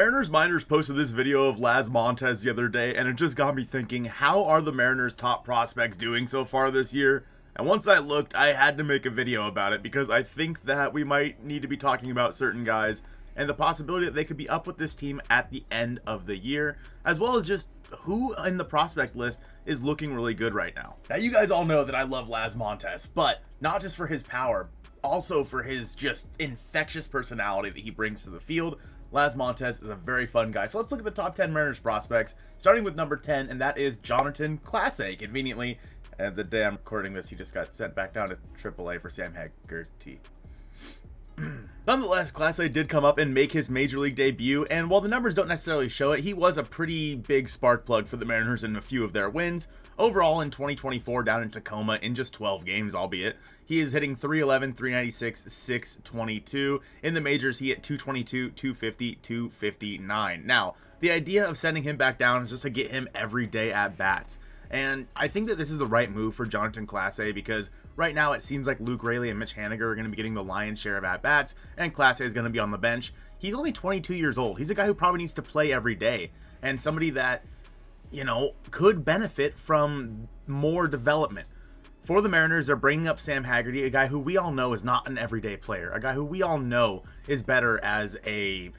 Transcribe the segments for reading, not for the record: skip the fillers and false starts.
Mariners Miners posted this video of Laz Montes the other day, and it just got me thinking, how are the Mariners' top prospects doing so far this year? And once I looked, I had to make a video about it because I think that we might need to be talking about certain guys and the possibility that they could be up with this team at the end of the year, as well as just who in the prospect list is looking really good right now. Now, you guys all know that I love Laz Montes, but not just for his power, also for his just infectious personality that he brings to the field. Laz Montes is a very fun guy. So let's look at the top 10 Mariners prospects, starting with number 10, and that is Jonathan Class A. Conveniently, the day I'm recording this, he just got sent back down to AAA for Sam Haggerty. Nonetheless, Class A did come up and make his major league debut, and while the numbers don't necessarily show it, he was a pretty big spark plug for the Mariners in a few of their wins. Overall, in 2024, down in Tacoma in just 12 games, albeit, he is hitting 311, 396, 622. In the majors, he hit 222, 250, 259. Now, the idea of sending him back down is just to get him every day at bats. And I think that this is the right move for Jonathan Class A because right now it seems like Luke Raley and Mitch Haniger are going to be getting the lion's share of at-bats, and Class A is going to be on the bench. He's only 22 years old. He's a guy who probably needs to play every day, and somebody that, you know, could benefit from more development. For the Mariners, they're bringing up Sam Haggerty, a guy who we all know is not an everyday player, a guy who we all know is better as a,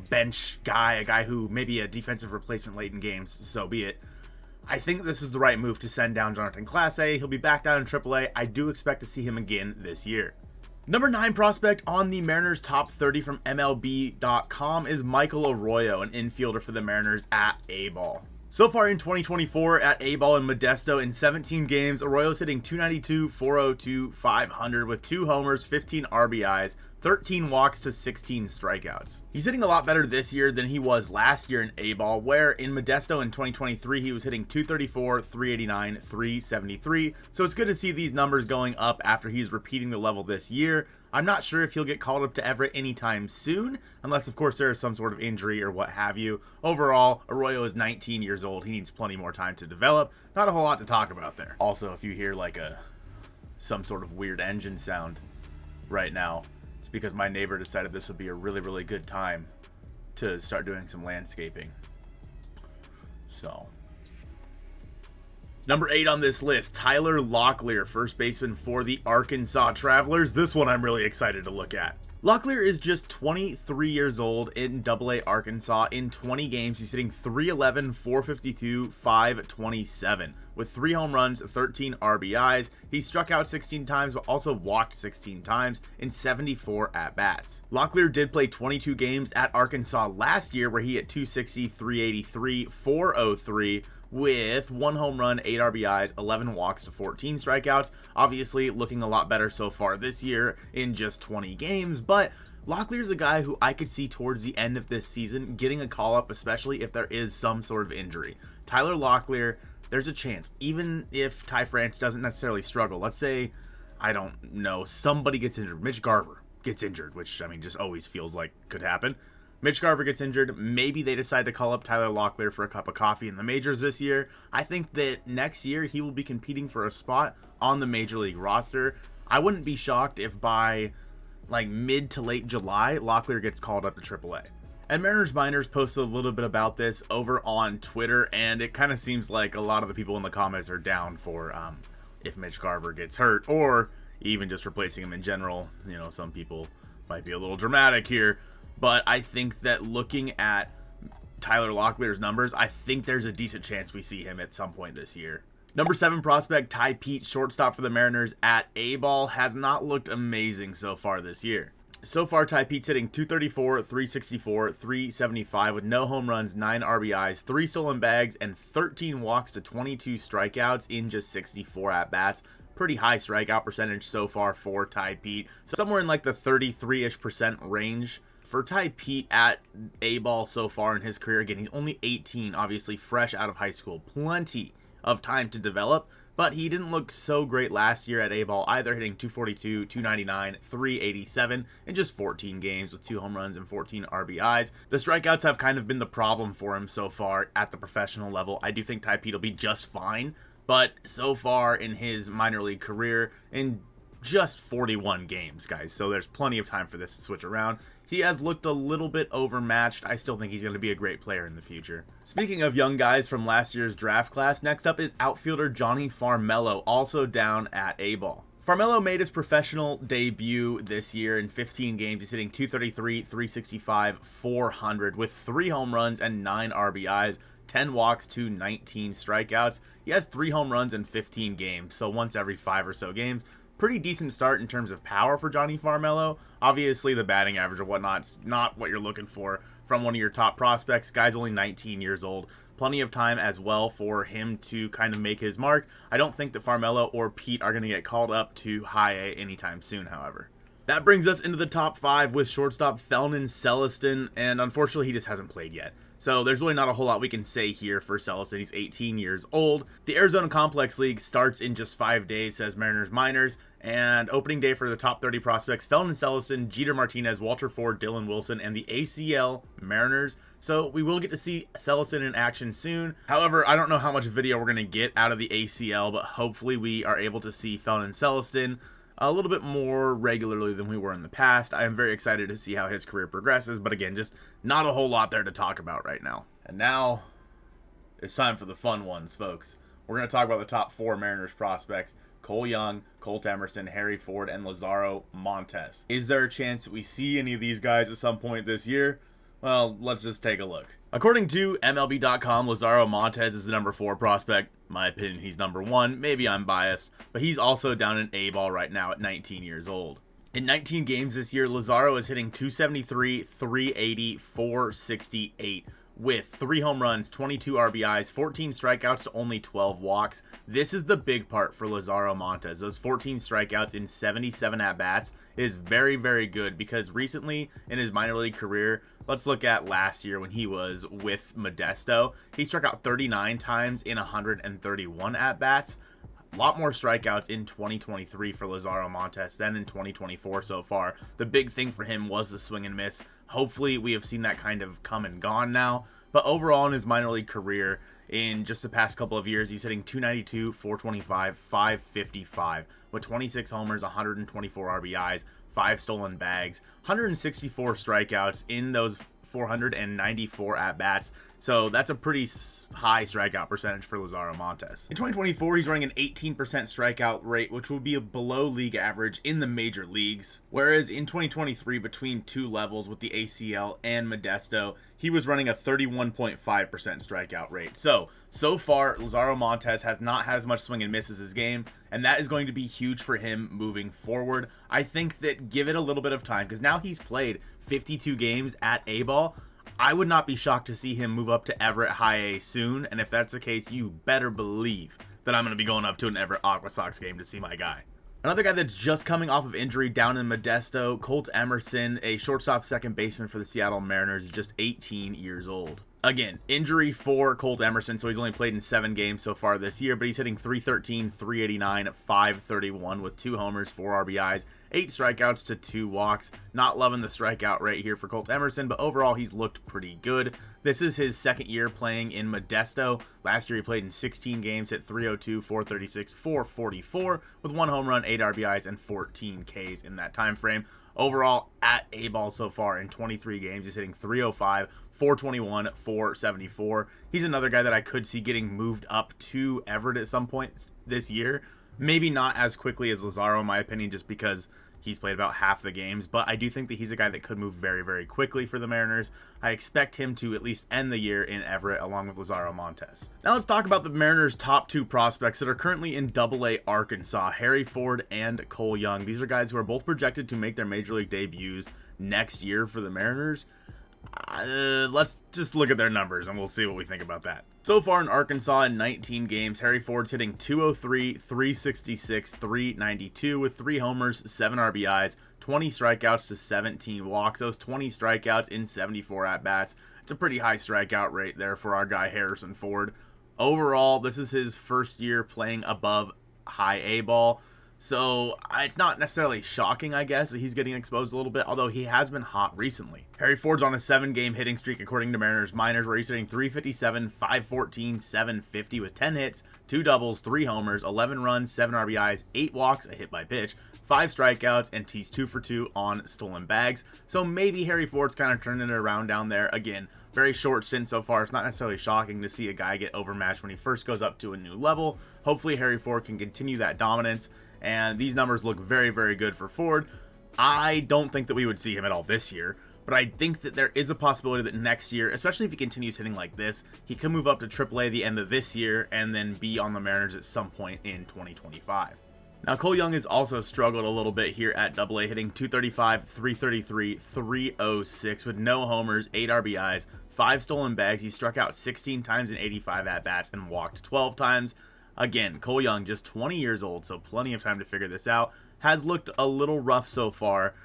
bench guy, a guy who maybe a defensive replacement late in games, so be it. I think this is the right move to send down Jonathan Class A. He'll be back down in AAA. I do expect to see him again this year. Number 9 prospect on the Mariners top 30 from MLB.com is Michael Arroyo, an infielder for the Mariners at A-ball. So far in 2024 at A-ball in Modesto, in 17 games, Arroyo's hitting 292, 402, 500 with 2 homers, 15 RBIs, 13 walks to 16 strikeouts. He's hitting a lot better this year than he was last year in A-ball, where in Modesto in 2023 he was hitting 234, 389, 373. So it's good to see these numbers going up after he's repeating the level this year. I'm not sure if he'll get called up to Everett anytime soon, unless of course there is some sort of injury or what have you. Overall, Arroyo is 19 years old. He needs plenty more time to develop. Not a whole lot to talk about there. Also, if you hear like some sort of weird engine sound right now, it's because my neighbor decided this would be a really, really good time to start doing some landscaping. So, number 8 on this list, Tyler Locklear, first baseman for the Arkansas Travelers. This one I'm really excited to look at. Locklear is just 23 years old in AA Arkansas. In 20 games, he's hitting 311, 452, 527 with 3 home runs, 13 RBIs. He struck out 16 times, but also walked 16 times in 74 at-bats. Locklear did play 22 games at Arkansas last year where he hit 260, 383, 403, with 1 home run, 8 RBIs, 11 walks to 14 strikeouts. Obviously looking a lot better so far this year in just 20 games, but Locklear's a guy who I could see towards the end of this season getting a call-up, especially if there is some sort of injury. Tyler Locklear, there's a chance, even if Ty France doesn't necessarily struggle. Let's say, I don't know, somebody gets injured. Mitch Garver gets injured, which, just always feels like could happen. Mitch Garver gets injured. Maybe they decide to call up Tyler Locklear for a cup of coffee in the majors this year. I think that next year he will be competing for a spot on the major league roster. I wouldn't be shocked if by like mid to late July, Locklear gets called up to AAA. And Mariners Miners posted a little bit about this over on Twitter, and it kind of seems like a lot of the people in the comments are down for if Mitch Garver gets hurt, or even just replacing him in general. Some people might be a little dramatic here. But I think that looking at Tyler Locklear's numbers, I think there's a decent chance we see him at some point this year. Number 7 prospect, Ty Pete, shortstop for the Mariners at A-ball, has not looked amazing so far this year. So far, Ty Pete's hitting 234, 364, 375 with no home runs, 9 RBIs, 3 stolen bags, and 13 walks to 22 strikeouts in just 64 at-bats. Pretty high strikeout percentage so far for Ty Pete. Somewhere in like the 33-ish% range. For Ty Pete at A-ball so far in his career, again, he's only 18, obviously fresh out of high school. Plenty of time to develop, but he didn't look so great last year at A-ball either, hitting 242, 299, 387 in just 14 games with 2 home runs and 14 RBIs. The strikeouts have kind of been the problem for him so far at the professional level. I do think Ty Pete will be just fine, but so far in his minor league career, in just 41 games, guys, so there's plenty of time for this to switch around. He has looked a little bit overmatched. I still think he's going to be a great player in the future. Speaking of young guys from last year's draft class, next up is outfielder Johnny Farmelo, also down at A-ball. Farmelo made his professional debut this year in 15 games. He's hitting 233, 365, 400 with 3 home runs and 9 RBIs, 10 walks to 19 strikeouts. He has 3 home runs in 15 games, so once every 5 or so games. Pretty decent start in terms of power for Johnny Farmelo. Obviously, the batting average or whatnot's not what you're looking for from one of your top prospects. Guy's only 19 years old. Plenty of time as well for him to kind of make his mark. I don't think that Farmelo or Pete are going to get called up to high A anytime soon, however. That brings us into the top 5 with shortstop Felnin Celestin, and unfortunately he just hasn't played yet. So there's really not a whole lot we can say here for Celestin. He's 18 years old. The Arizona Complex League starts in just 5 days, says Mariners Minors, and opening day for the top 30 prospects, Felnin Celestin, Jeter Martinez, Walter Ford, Dylan Wilson, and the ACL Mariners. So we will get to see Celestin in action soon. However, I don't know how much video we're going to get out of the ACL, but hopefully we are able to see Felnin Celestin a little bit more regularly than we were in the past. I am very excited to see how his career progresses, but again, just not a whole lot there to talk about right now. And now, it's time for the fun ones, folks. We're going to talk about the top 4 Mariners prospects: Cole Young, Colt Emerson, Harry Ford, and Lazaro Montes. Is there a chance that we see any of these guys at some point this year? Well, let's just take a look. According to MLB.com, Lazaro Montes is the number 4 prospect. My opinion, he's number 1. Maybe I'm biased, but he's also down in A-ball right now at 19 years old. In 19 games this year, Lazaro is hitting 273, 380, 468 with 3 home runs, 22 RBIs, 14 strikeouts to only 12 walks. This is the big part for Lazaro Montes. Those 14 strikeouts in 77 at-bats is very, very good, because recently in his minor league career, let's look at last year when he was with Modesto, he struck out 39 times in 131 at-bats. A lot more strikeouts in 2023 for Lazaro Montes than in 2024 so far. The big thing for him was the swing and miss. Hopefully we have seen that kind of come and gone now. But overall in his minor league career, in just the past couple of years, he's hitting 292, 425, 555 with 26 homers, 124 RBIs, 5 stolen bags, 164 strikeouts in those 494 at-bats. So that's a pretty high strikeout percentage for Lazaro Montes. In 2024, he's running an 18% strikeout rate, which will be below league average in the major leagues. Whereas in 2023, between 2 levels with the ACL and Modesto, he was running a 31.5% strikeout rate. So far, Lazaro Montes has not had as much swing and miss as his game, and that is going to be huge for him moving forward. I think that give it a little bit of time, because now he's played 52 games at A-ball. I would not be shocked to see him move up to Everett High A soon, and if that's the case, you better believe that I'm going to be going up to an Everett Aqua Sox game to see my guy. Another guy that's just coming off of injury down in Modesto, Colt Emerson, a shortstop second baseman for the Seattle Mariners, is just 18 years old. Again, injury for Colt Emerson, so he's only played in 7 games so far this year, but he's hitting 313, 389, 531 with 2 homers, 4 RBIs, 8 strikeouts to 2 walks. Not loving the strikeout rate here for Colt Emerson, but overall he's looked pretty good. This is his second year playing in Modesto. Last year he played in 16 games, hit 302, 436, 444 with 1 home run, 8 RBIs, and 14 Ks in that time frame. Overall, at A-ball so far in 23 games, he's hitting 305, 421, 474. He's another guy that I could see getting moved up to Everett at some point this year. Maybe not as quickly as Lazaro, in my opinion, just because he's played about half the games, but I do think that he's a guy that could move very, very quickly for the Mariners. I expect him to at least end the year in Everett along with Lazaro Montes. Now let's talk about the Mariners' top 2 prospects that are currently in Double-A Arkansas, Harry Ford and Cole Young. These are guys who are both projected to make their major league debuts next year for the Mariners. Let's just look at their numbers and we'll see what we think about that. So far in Arkansas in 19 games, Harry Ford's hitting 203, 366, 392 with 3 homers, 7 RBIs, 20 strikeouts to 17 walks. Those 20 strikeouts in 74 at-bats. It's a pretty high strikeout rate there for our guy Harrison Ford. Overall, this is his first year playing above high A ball. So it's not necessarily shocking, I guess, that he's getting exposed a little bit, although he has been hot recently. Harry Ford's on a 7-game hitting streak according to Mariners Minors, where he's hitting .357, .514, .750 with 10 hits, 2 doubles, 3 homers, 11 runs, 7 RBIs, 8 walks, a hit by pitch, 5 strikeouts, and he's 2 for 2 on stolen bags. So maybe Harry Ford's kind of turning it around down there. Again, very short stint so far. It's not necessarily shocking to see a guy get overmatched when he first goes up to a new level. Hopefully Harry Ford can continue that dominance, and these numbers look very, very good for Ford. I don't think that we would see him at all this year, but I think that there is a possibility that next year, especially if he continues hitting like this, he could move up to AAA the end of this year and then be on the Mariners at some point in 2025. Now, Cole Young has also struggled a little bit here at AA, hitting .235, .333, .306 with no homers, 8 RBIs, 5 stolen bags. He struck out 16 times in 85 at-bats and walked 12 times. Again, Cole Young, just 20 years old, so plenty of time to figure this out. Has looked a little rough so far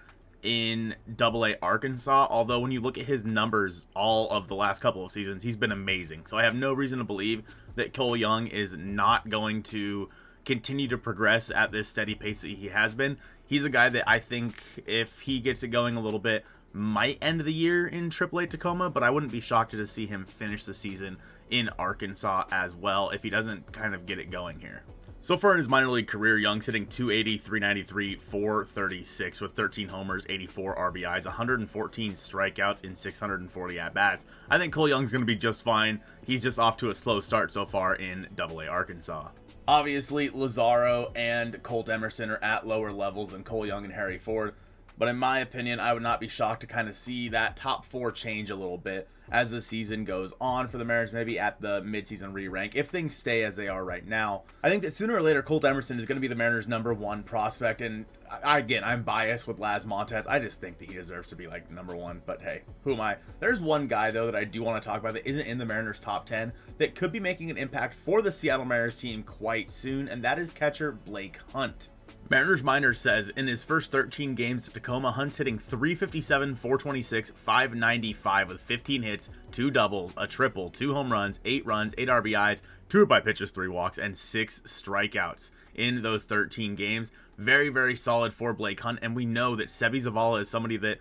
in AA Arkansas, although when you look at his numbers all of the last couple of seasons, he's been amazing. So I have no reason to believe that Cole Young is not going to continue to progress at this steady pace that he has been. He's a guy that I think, if he gets it going a little bit, might end the year in AAA Tacoma, but I wouldn't be shocked to see him finish the season in Arkansas as well if he doesn't kind of get it going here. So far in his minor league career, Young's hitting .280, .393, .436 with 13 homers, 84 RBIs, 114 strikeouts in 640 at-bats. I think Cole Young's going to be just fine. He's just off to a slow start so far in AA Arkansas. Obviously, Lazaro and Colt Emerson are at lower levels than Cole Young and Harry Ford, but in my opinion, I would not be shocked to kind of see that top 4 change a little bit as the season goes on for the Mariners, maybe at the midseason re-rank, if things stay as they are right now. I think that sooner or later, Colt Emerson is going to be the Mariners' #1 prospect, and again, I'm biased with Laz Montez. I just think that he deserves to be like #1, but hey, who am I? There's one guy, though, that I do want to talk about that isn't in the Mariners' top 10 that could be making an impact for the Seattle Mariners team quite soon, and that is catcher Blake Hunt. Mariners Minors says in his first 13 games at Tacoma, Hunt's hitting .357, .426, .595 with 15 hits, 2 doubles, a triple, 2 home runs, 8 runs, 8 RBIs, 2 hit by pitches, 3 walks, and 6 strikeouts in those 13 games. Very, very solid for Blake Hunt, and we know that Seby Zavala is somebody that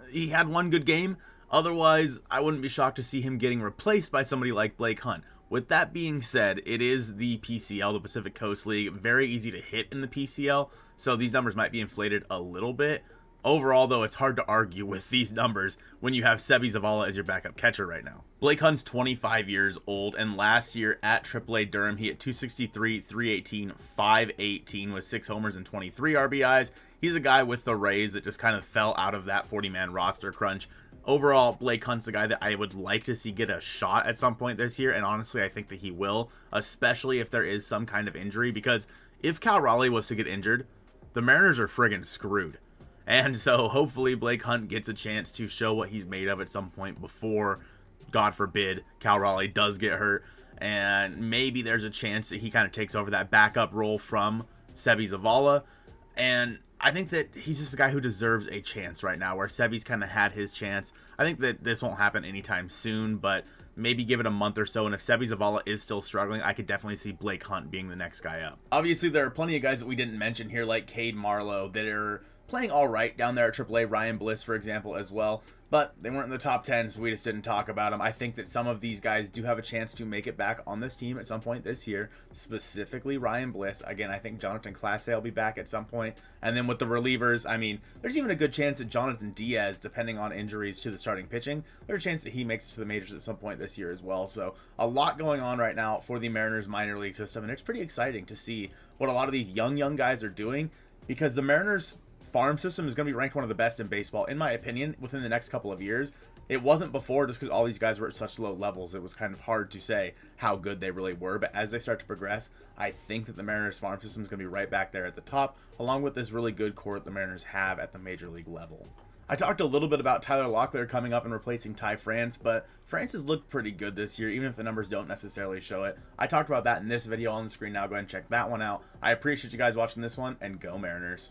he had one good game. Otherwise, I wouldn't be shocked to see him getting replaced by somebody like Blake Hunt. With that being said, it is the PCL, the Pacific Coast League. Very easy to hit in the PCL, so these numbers might be inflated a little bit. Overall, though, it's hard to argue with these numbers when you have Seby Zavala as your backup catcher right now. Blake Hunt's 25 years old, and last year at AAA Durham, he hit .263, .318, .518 with 6 homers and 23 RBIs. He's a guy with the Rays that just kind of fell out of that 40-man roster crunch. Overall, Blake Hunt's a guy that I would like to see get a shot at some point this year, and honestly, I think that he will, especially if there is some kind of injury, because if Cal Raleigh was to get injured, the Mariners are friggin' screwed. And so hopefully Blake Hunt gets a chance to show what he's made of at some point before, God forbid, Cal Raleigh does get hurt, and maybe there's a chance that he kind of takes over that backup role from Seby Zavala, and I think that he's just a guy who deserves a chance right now, where Seby's kind of had his chance. I think that this won't happen anytime soon, but maybe give it a month or so, and if Seby Zavala is still struggling, I could definitely see Blake Hunt being the next guy up. Obviously, there are plenty of guys that we didn't mention here, like Cade Marlowe, that are playing all right down there at AAA. Ryan Bliss, for example, as well. But they weren't in the top 10, so we just didn't talk about them. I think that some of these guys do have a chance to make it back on this team at some point this year, specifically Ryan Bliss. Again, I think Jonathan Clase will be back at some point. And then with the relievers, I mean, there's even a good chance that Jonathan Diaz, depending on injuries to the starting pitching, there's a chance that he makes it to the majors at some point this year as well. So a lot going on right now for the Mariners minor league system, and it's pretty exciting to see what a lot of these young guys are doing, because the Mariners farm system is going to be ranked one of the best in baseball, in my opinion, within the next couple of years. It wasn't before, just because all these guys were at such low levels. It was kind of hard to say how good they really were, but as they start to progress, I think that the Mariners farm system is going to be right back there at the top, along with this really good core that the Mariners have at the major league level. I talked a little bit about Tyler Locklear coming up and replacing Ty France, but France has looked pretty good this year, even if the numbers don't necessarily show it. I talked about that in this video on the screen now. Go ahead and check that one out. I appreciate you guys watching this one, and go Mariners.